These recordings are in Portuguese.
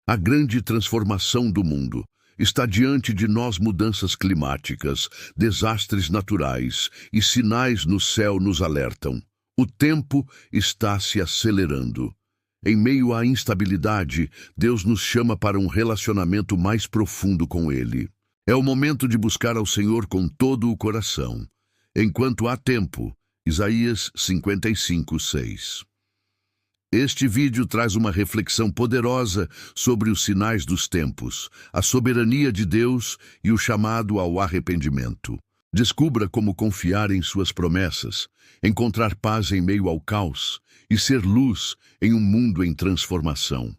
A grande transformação do mundo está diante de nós. Mudanças climáticas, desastres naturais e sinais no céu nos alertam. O tempo está se acelerando. Em meio à instabilidade, Deus nos chama para um relacionamento mais profundo com Ele. É o momento de buscar ao Senhor com todo o coração. Enquanto há tempo. Isaías 55:6. Este vídeo traz uma reflexão poderosa sobre os sinais dos tempos, a soberania de Deus e o chamado ao arrependimento. Descubra como confiar em suas promessas, encontrar paz em meio ao caos e ser luz em um mundo em transformação.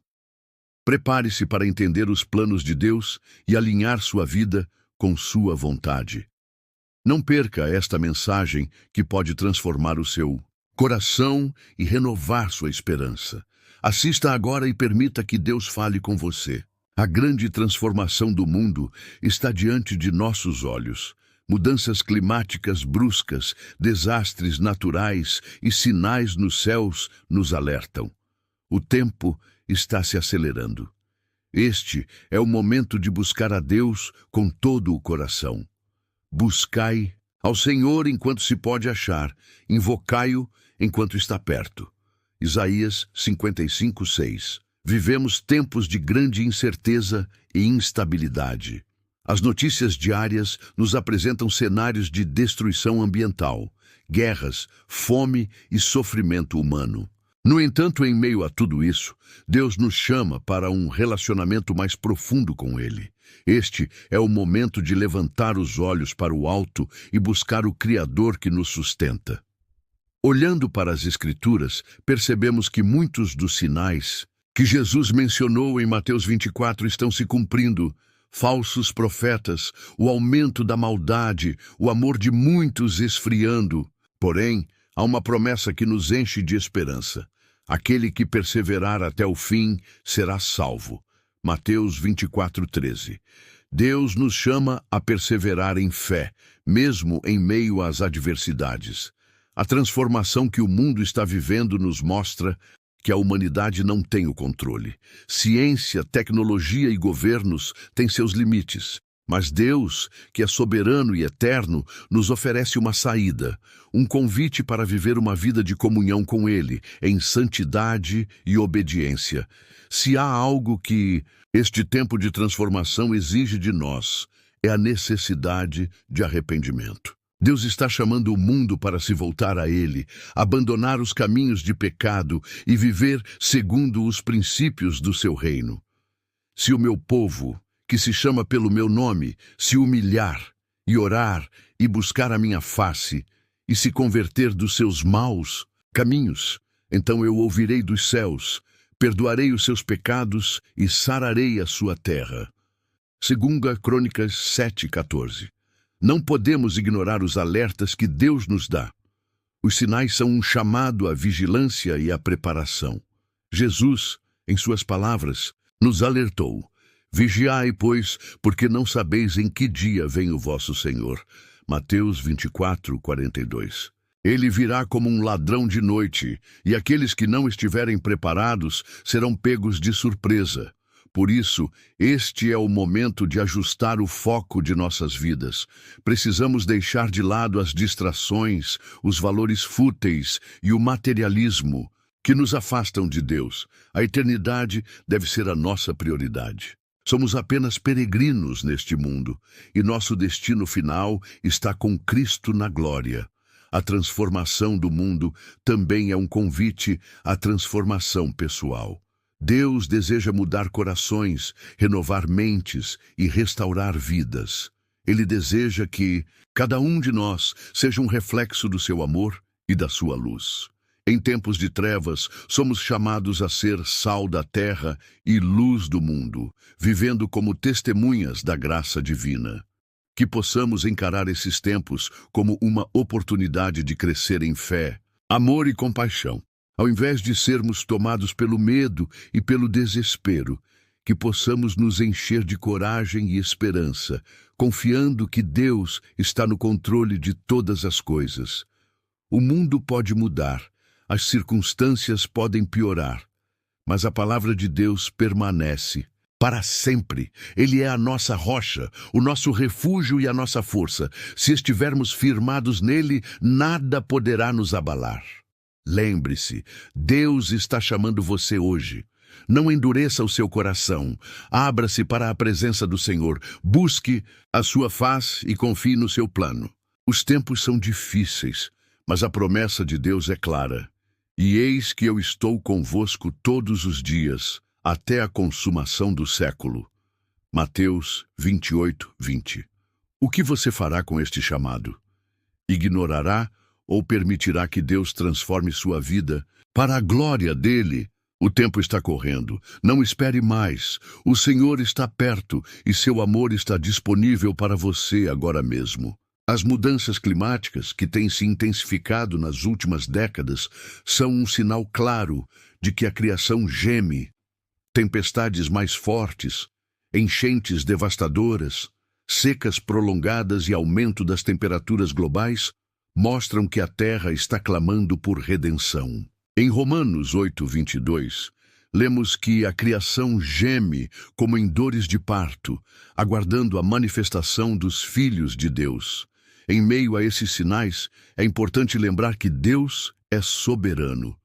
Prepare-se para entender os planos de Deus e alinhar sua vida com sua vontade. Não perca esta mensagem que pode transformar o seu coração e renovar sua esperança. Assista agora e permita que Deus fale com você. A grande transformação do mundo está diante de nossos olhos. Mudanças climáticas bruscas, desastres naturais e sinais nos céus nos alertam. O tempo está se acelerando. Este é o momento de buscar a Deus com todo o coração. Buscai ao Senhor enquanto se pode achar, invocai-o enquanto está perto. Isaías 55:6. Vivemos tempos de grande incerteza e instabilidade. As notícias diárias nos apresentam cenários de destruição ambiental, guerras, fome e sofrimento humano. No entanto, em meio a tudo isso, Deus nos chama para um relacionamento mais profundo com Ele. Este é o momento de levantar os olhos para o alto e buscar o Criador que nos sustenta. Olhando para as Escrituras, percebemos que muitos dos sinais que Jesus mencionou em Mateus 24 estão se cumprindo. Falsos profetas, o aumento da maldade, o amor de muitos esfriando. Porém, há uma promessa que nos enche de esperança. Aquele que perseverar até o fim será salvo. Mateus 24:13. Deus nos chama a perseverar em fé, mesmo em meio às adversidades. A transformação que o mundo está vivendo nos mostra que a humanidade não tem o controle. Ciência, tecnologia e governos têm seus limites. Mas Deus, que é soberano e eterno, nos oferece uma saída, um convite para viver uma vida de comunhão com Ele, em santidade e obediência. Se há algo que este tempo de transformação exige de nós, é a necessidade de arrependimento. Deus está chamando o mundo para se voltar a Ele, abandonar os caminhos de pecado e viver segundo os princípios do seu reino. Se o meu povo, que se chama pelo meu nome, se humilhar e orar e buscar a minha face e se converter dos seus maus caminhos, então eu ouvirei dos céus, perdoarei os seus pecados e sararei a sua terra. 2 Crônicas 7:14. Não podemos ignorar os alertas que Deus nos dá. Os sinais são um chamado à vigilância e à preparação. Jesus, em suas palavras, nos alertou: vigiai, pois, porque não sabeis em que dia vem o vosso Senhor. Mateus 24:42. Ele virá como um ladrão de noite, e aqueles que não estiverem preparados serão pegos de surpresa. Por isso, este é o momento de ajustar o foco de nossas vidas. Precisamos deixar de lado as distrações, os valores fúteis e o materialismo que nos afastam de Deus. A eternidade deve ser a nossa prioridade. Somos apenas peregrinos neste mundo, e nosso destino final está com Cristo na glória. A transformação do mundo também é um convite à transformação pessoal. Deus deseja mudar corações, renovar mentes e restaurar vidas. Ele deseja que cada um de nós seja um reflexo do seu amor e da sua luz. Em tempos de trevas, somos chamados a ser sal da terra e luz do mundo, vivendo como testemunhas da graça divina. Que possamos encarar esses tempos como uma oportunidade de crescer em fé, amor e compaixão. Ao invés de sermos tomados pelo medo e pelo desespero, que possamos nos encher de coragem e esperança, confiando que Deus está no controle de todas as coisas. O mundo pode mudar, as circunstâncias podem piorar, mas a palavra de Deus permanece. para sempre. Ele é a nossa rocha, o nosso refúgio e a nossa força. Se estivermos firmados nele, nada poderá nos abalar. Lembre-se, Deus está chamando você hoje. Não endureça o seu coração. Abra-se para a presença do Senhor. Busque a sua face e confie no seu plano. Os tempos são difíceis, mas a promessa de Deus é clara. E eis que eu estou convosco todos os dias, até a consumação do século. Mateus 28, 20. O que você fará com este chamado? Ignorará ou permitirá que Deus transforme sua vida para a glória dele? O tempo está correndo. Não espere mais. O Senhor está perto e seu amor está disponível para você agora mesmo. As mudanças climáticas, que têm se intensificado nas últimas décadas, são um sinal claro de que a criação geme. Tempestades mais fortes, enchentes devastadoras, secas prolongadas e aumento das temperaturas globais mostram que a Terra está clamando por redenção. Em Romanos 8, 22, lemos que a criação geme como em dores de parto, aguardando a manifestação dos filhos de Deus. Em meio a esses sinais, é importante lembrar que Deus é soberano.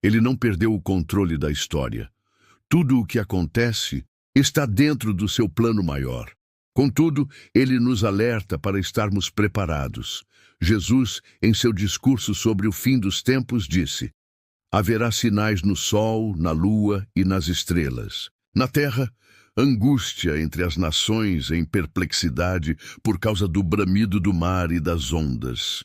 Ele não perdeu o controle da história. Tudo o que acontece está dentro do seu plano maior. Contudo, ele nos alerta para estarmos preparados. Jesus, em seu discurso sobre o fim dos tempos, disse: haverá sinais no sol, na lua e nas estrelas. Na terra, angústia entre as nações em perplexidade por causa do bramido do mar e das ondas.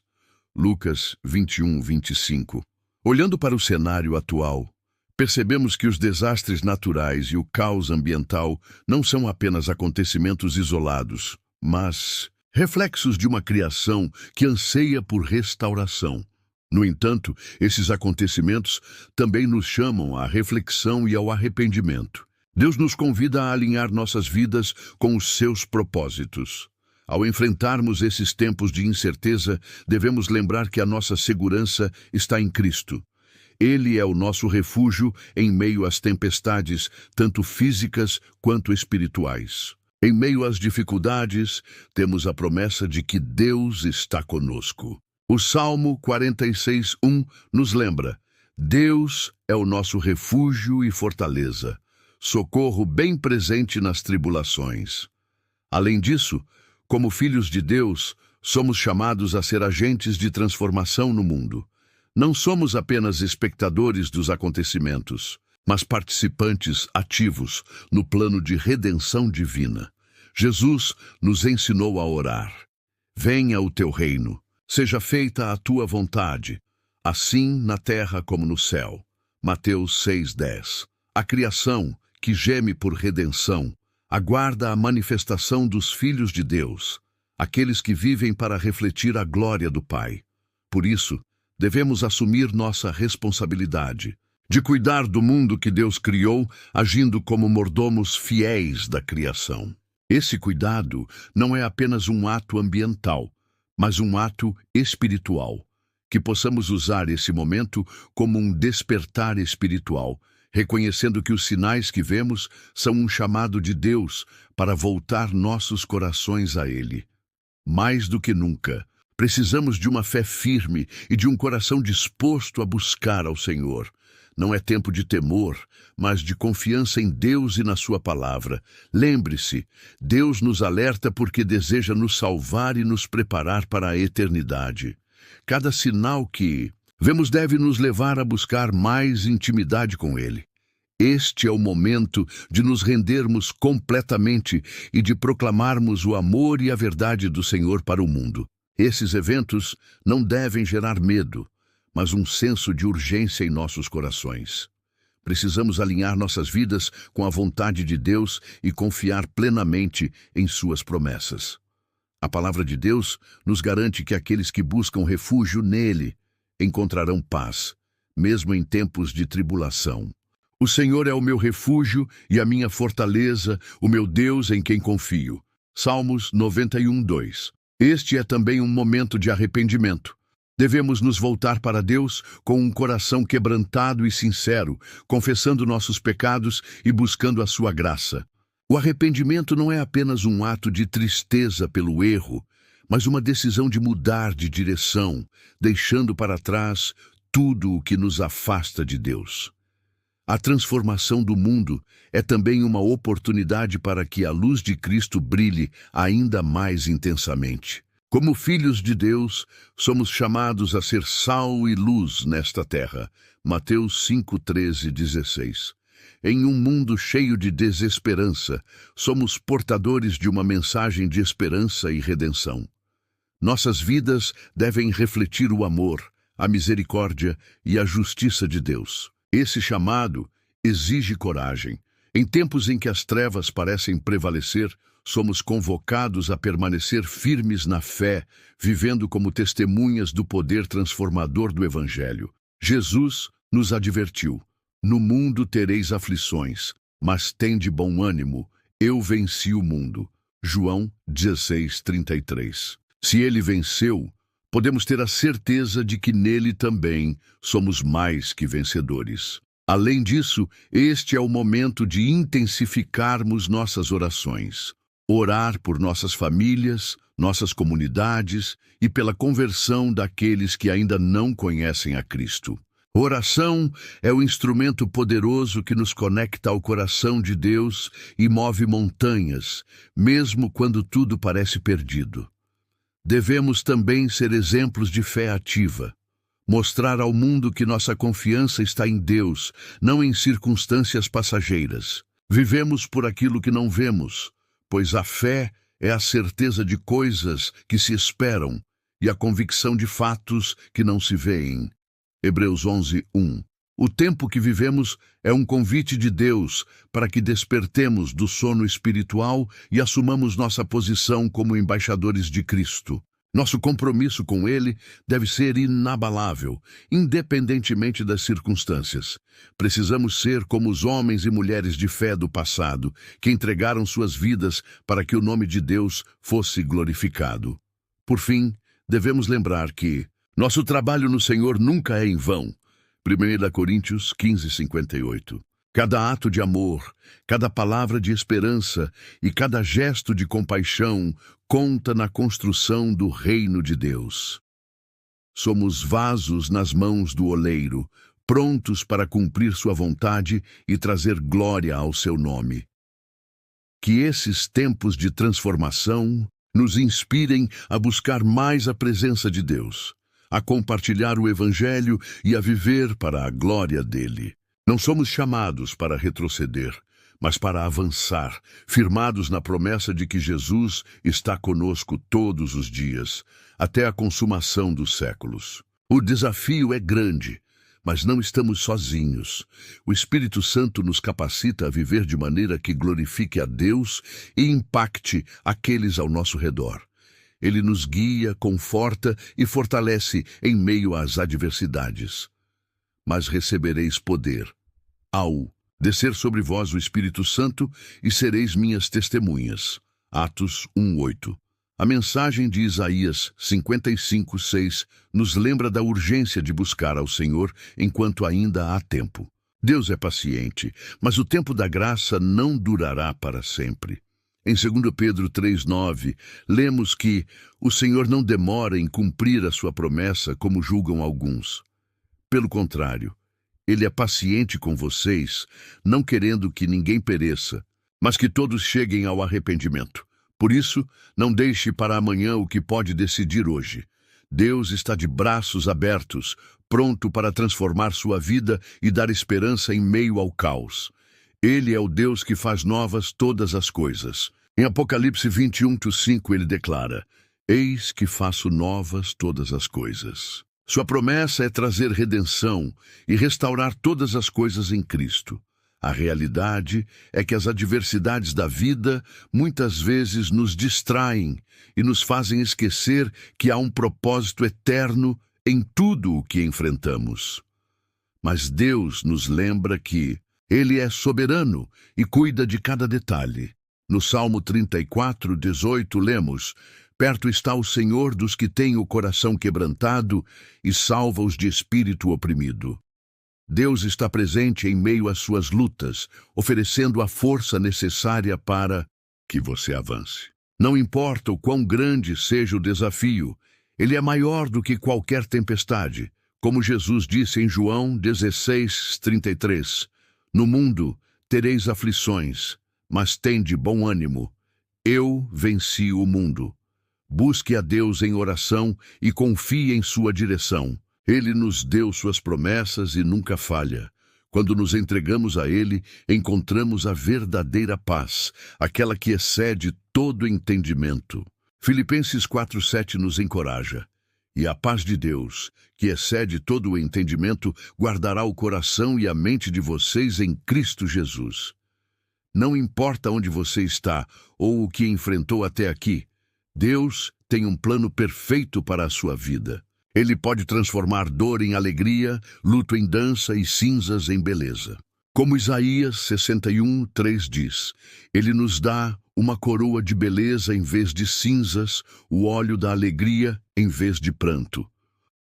Lucas 21, 25. Olhando para o cenário atual, percebemos que os desastres naturais e o caos ambiental não são apenas acontecimentos isolados, mas reflexos de uma criação que anseia por restauração. No entanto, esses acontecimentos também nos chamam à reflexão e ao arrependimento. Deus nos convida a alinhar nossas vidas com os seus propósitos. Ao enfrentarmos esses tempos de incerteza, devemos lembrar que a nossa segurança está em Cristo. Ele é o nosso refúgio em meio às tempestades, tanto físicas quanto espirituais. Em meio às dificuldades, temos a promessa de que Deus está conosco. O Salmo 46, 1 nos lembra: Deus é o nosso refúgio e fortaleza, socorro bem presente nas tribulações. Além disso, como filhos de Deus, somos chamados a ser agentes de transformação no mundo. Não somos apenas espectadores dos acontecimentos, mas participantes ativos no plano de redenção divina. Jesus nos ensinou a orar: venha o teu reino. Seja feita a tua vontade, assim na terra como no céu. Mateus 6:10. A criação, que geme por redenção, aguarda a manifestação dos filhos de Deus, aqueles que vivem para refletir a glória do Pai. Por isso, devemos assumir nossa responsabilidade de cuidar do mundo que Deus criou, agindo como mordomos fiéis da criação. Esse cuidado não é apenas um ato ambiental, mas um ato espiritual, que possamos usar esse momento como um despertar espiritual, reconhecendo que os sinais que vemos são um chamado de Deus para voltar nossos corações a Ele. Mais do que nunca, precisamos de uma fé firme e de um coração disposto a buscar ao Senhor. Não é tempo de temor, mas de confiança em Deus e na sua palavra. Lembre-se, Deus nos alerta porque deseja nos salvar e nos preparar para a eternidade. Cada sinal que vemos deve nos levar a buscar mais intimidade com Ele. Este é o momento de nos rendermos completamente e de proclamarmos o amor e a verdade do Senhor para o mundo. Esses eventos não devem gerar medo, mas um senso de urgência em nossos corações. Precisamos alinhar nossas vidas com a vontade de Deus e confiar plenamente em suas promessas. A palavra de Deus nos garante que aqueles que buscam refúgio nele encontrarão paz, mesmo em tempos de tribulação. O Senhor é o meu refúgio e a minha fortaleza, o meu Deus em quem confio. Salmos 91, 2. Este é também um momento de arrependimento. Devemos nos voltar para Deus com um coração quebrantado e sincero, confessando nossos pecados e buscando a sua graça. O arrependimento não é apenas um ato de tristeza pelo erro, mas uma decisão de mudar de direção, deixando para trás tudo o que nos afasta de Deus. A transformação do mundo é também uma oportunidade para que a luz de Cristo brilhe ainda mais intensamente. Como filhos de Deus, somos chamados a ser sal e luz nesta terra. Mateus 5:13-16. Em um mundo cheio de desesperança, somos portadores de uma mensagem de esperança e redenção. Nossas vidas devem refletir o amor, a misericórdia e a justiça de Deus. Esse chamado exige coragem. Em tempos em que as trevas parecem prevalecer, somos convocados a permanecer firmes na fé, vivendo como testemunhas do poder transformador do Evangelho. Jesus nos advertiu: no mundo tereis aflições, mas tende bom ânimo, eu venci o mundo. João 16:33. Se ele venceu, podemos ter a certeza de que nele também somos mais que vencedores. Além disso, este é o momento de intensificarmos nossas orações. Orar por nossas famílias, nossas comunidades e pela conversão daqueles que ainda não conhecem a Cristo. Oração é o instrumento poderoso que nos conecta ao coração de Deus e move montanhas, mesmo quando tudo parece perdido. Devemos também ser exemplos de fé ativa. Mostrar ao mundo que nossa confiança está em Deus, não em circunstâncias passageiras. Vivemos por aquilo que não vemos, pois a fé é a certeza de coisas que se esperam e a convicção de fatos que não se veem. Hebreus 11:1. O tempo que vivemos é um convite de Deus para que despertemos do sono espiritual e assumamos nossa posição como embaixadores de Cristo. Nosso compromisso com Ele deve ser inabalável, independentemente das circunstâncias. Precisamos ser como os homens e mulheres de fé do passado, que entregaram suas vidas para que o nome de Deus fosse glorificado. Por fim, devemos lembrar que nosso trabalho no Senhor nunca é em vão. 1 Coríntios 15:58. Cada ato de amor, cada palavra de esperança e cada gesto de compaixão conta na construção do reino de Deus. Somos vasos nas mãos do oleiro, prontos para cumprir sua vontade e trazer glória ao seu nome. Que esses tempos de transformação nos inspirem a buscar mais a presença de Deus, a compartilhar o Evangelho e a viver para a glória dele. Não somos chamados para retroceder, mas para avançar, firmados na promessa de que Jesus está conosco todos os dias, até a consumação dos séculos. O desafio é grande, mas não estamos sozinhos. O Espírito Santo nos capacita a viver de maneira que glorifique a Deus e impacte aqueles ao nosso redor. Ele nos guia, conforta e fortalece em meio às adversidades. Mas recebereis poder ao descer sobre vós o Espírito Santo e sereis minhas testemunhas. Atos 1:8. A mensagem de Isaías 55:6 nos lembra da urgência de buscar ao Senhor enquanto ainda há tempo. Deus é paciente, mas o tempo da graça não durará para sempre. Em 2 Pedro 3:9, lemos que o Senhor não demora em cumprir a sua promessa, como julgam alguns. Pelo contrário, Ele é paciente com vocês, não querendo que ninguém pereça, mas que todos cheguem ao arrependimento. Por isso, não deixe para amanhã o que pode decidir hoje. Deus está de braços abertos, pronto para transformar sua vida e dar esperança em meio ao caos. Ele é o Deus que faz novas todas as coisas. Em Apocalipse 21:5 ele declara: Eis que faço novas todas as coisas. Sua promessa é trazer redenção e restaurar todas as coisas em Cristo. A realidade é que as adversidades da vida muitas vezes nos distraem e nos fazem esquecer que há um propósito eterno em tudo o que enfrentamos. Mas Deus nos lembra que Ele é soberano e cuida de cada detalhe. No Salmo 34:18 lemos: Perto está o Senhor dos que têm o coração quebrantado e salva os de espírito oprimido. Deus está presente em meio às suas lutas, oferecendo a força necessária para que você avance. Não importa o quão grande seja o desafio, ele é maior do que qualquer tempestade. Como Jesus disse em João 16:33, no mundo tereis aflições, mas tende bom ânimo. Eu venci o mundo. Busque a Deus em oração e confie em sua direção. Ele nos deu suas promessas e nunca falha. Quando nos entregamos a Ele, encontramos a verdadeira paz, aquela que excede todo entendimento. Filipenses 4:7 nos encoraja. E a paz de Deus, que excede todo o entendimento, guardará o coração e a mente de vocês em Cristo Jesus. Não importa onde você está ou o que enfrentou até aqui, Deus tem um plano perfeito para a sua vida. Ele pode transformar dor em alegria, luto em dança e cinzas em beleza. Como Isaías 61:3 diz, Ele nos dá uma coroa de beleza em vez de cinzas, o óleo da alegria em vez de pranto.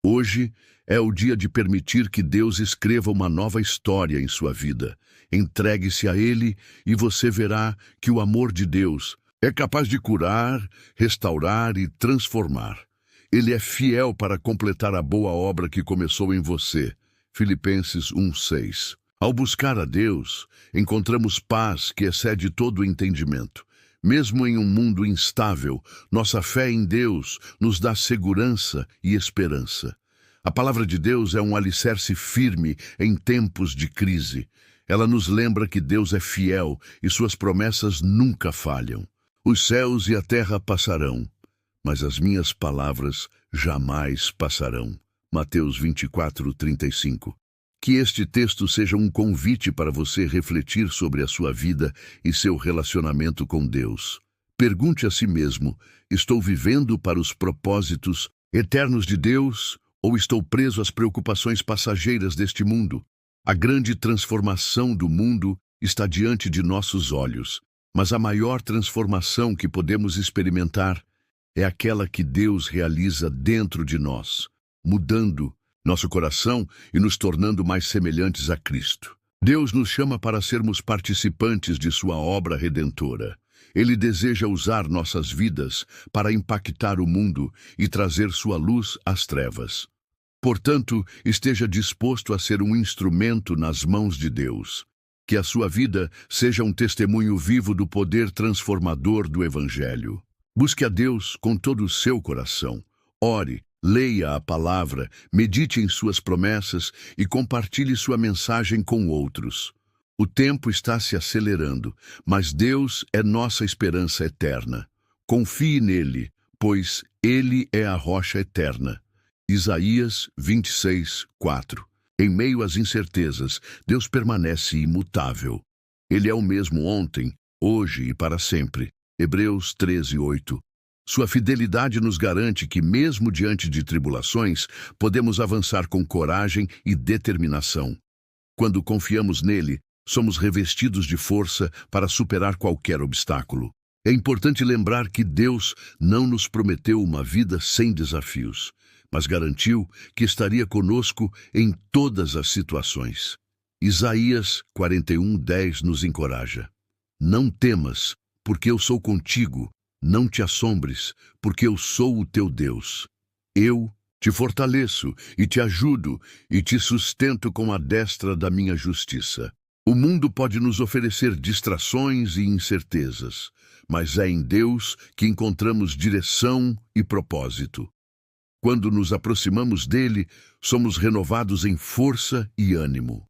Hoje é o dia de permitir que Deus escreva uma nova história em sua vida. Entregue-se a Ele e você verá que o amor de Deus é capaz de curar, restaurar e transformar. Ele é fiel para completar a boa obra que começou em você. Filipenses 1:6. Ao buscar a Deus, encontramos paz que excede todo o entendimento. Mesmo em um mundo instável, nossa fé em Deus nos dá segurança e esperança. A palavra de Deus é um alicerce firme em tempos de crise. Ela nos lembra que Deus é fiel e suas promessas nunca falham. Os céus e a terra passarão, mas as minhas palavras jamais passarão. Mateus 24:35. Que este texto seja um convite para você refletir sobre a sua vida e seu relacionamento com Deus. Pergunte a si mesmo, estou vivendo para os propósitos eternos de Deus ou estou preso às preocupações passageiras deste mundo? A grande transformação do mundo está diante de nossos olhos, mas a maior transformação que podemos experimentar é aquela que Deus realiza dentro de nós, mudando nosso coração e nos tornando mais semelhantes a Cristo. Deus nos chama para sermos participantes de sua obra redentora. Ele deseja usar nossas vidas para impactar o mundo e trazer sua luz às trevas. Portanto, esteja disposto a ser um instrumento nas mãos de Deus. Que a sua vida seja um testemunho vivo do poder transformador do Evangelho. Busque a Deus com todo o seu coração. Ore, leia a palavra, medite em suas promessas e compartilhe sua mensagem com outros. O tempo está se acelerando, mas Deus é nossa esperança eterna. Confie nele, pois ele é a rocha eterna. Isaías 26:4. Em meio às incertezas, Deus permanece imutável. Ele é o mesmo ontem, hoje e para sempre. Hebreus 13:8. Sua fidelidade nos garante que, mesmo diante de tribulações, podemos avançar com coragem e determinação. Quando confiamos nele, somos revestidos de força para superar qualquer obstáculo. É importante lembrar que Deus não nos prometeu uma vida sem desafios, mas garantiu que estaria conosco em todas as situações. Isaías 41:10 nos encoraja. Não temas, porque eu sou contigo. Não te assombres, porque eu sou o teu Deus. Eu te fortaleço e te ajudo e te sustento com a destra da minha justiça. O mundo pode nos oferecer distrações e incertezas, mas é em Deus que encontramos direção e propósito. Quando nos aproximamos dele, somos renovados em força e ânimo.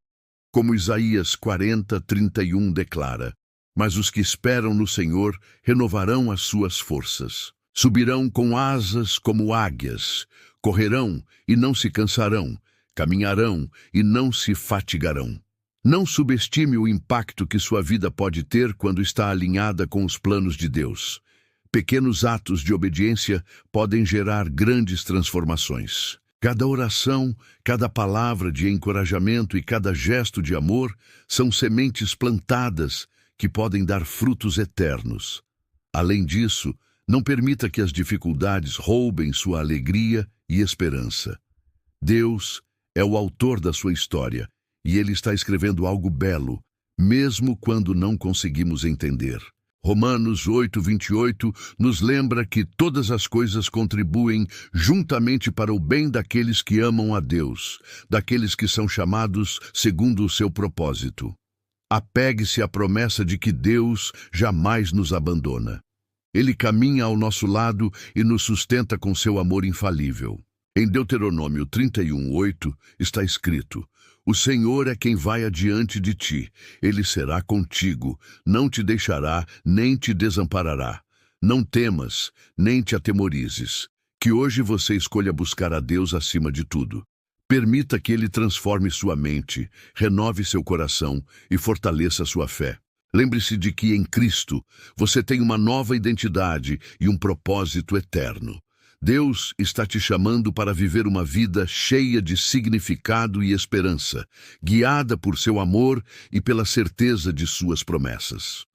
Como Isaías 40:31 declara, mas os que esperam no Senhor renovarão as suas forças. Subirão com asas como águias, correrão e não se cansarão, caminharão e não se fatigarão. Não subestime o impacto que sua vida pode ter quando está alinhada com os planos de Deus. Pequenos atos de obediência podem gerar grandes transformações. Cada oração, cada palavra de encorajamento e cada gesto de amor são sementes plantadas que podem dar frutos eternos. Além disso, não permita que as dificuldades roubem sua alegria e esperança. Deus é o autor da sua história e ele está escrevendo algo belo, mesmo quando não conseguimos entender. Romanos 8:28 nos lembra que todas as coisas contribuem juntamente para o bem daqueles que amam a Deus, daqueles que são chamados segundo o seu propósito. Apegue-se à promessa de que Deus jamais nos abandona. Ele caminha ao nosso lado e nos sustenta com seu amor infalível. Em Deuteronômio 31:8 está escrito: "O Senhor é quem vai adiante de ti. Ele será contigo, não te deixará, nem te desamparará. Não temas, nem te atemorizes." Que hoje você escolha buscar a Deus acima de tudo. Permita que Ele transforme sua mente, renove seu coração e fortaleça sua fé. Lembre-se de que em Cristo você tem uma nova identidade e um propósito eterno. Deus está te chamando para viver uma vida cheia de significado e esperança, guiada por seu amor e pela certeza de suas promessas.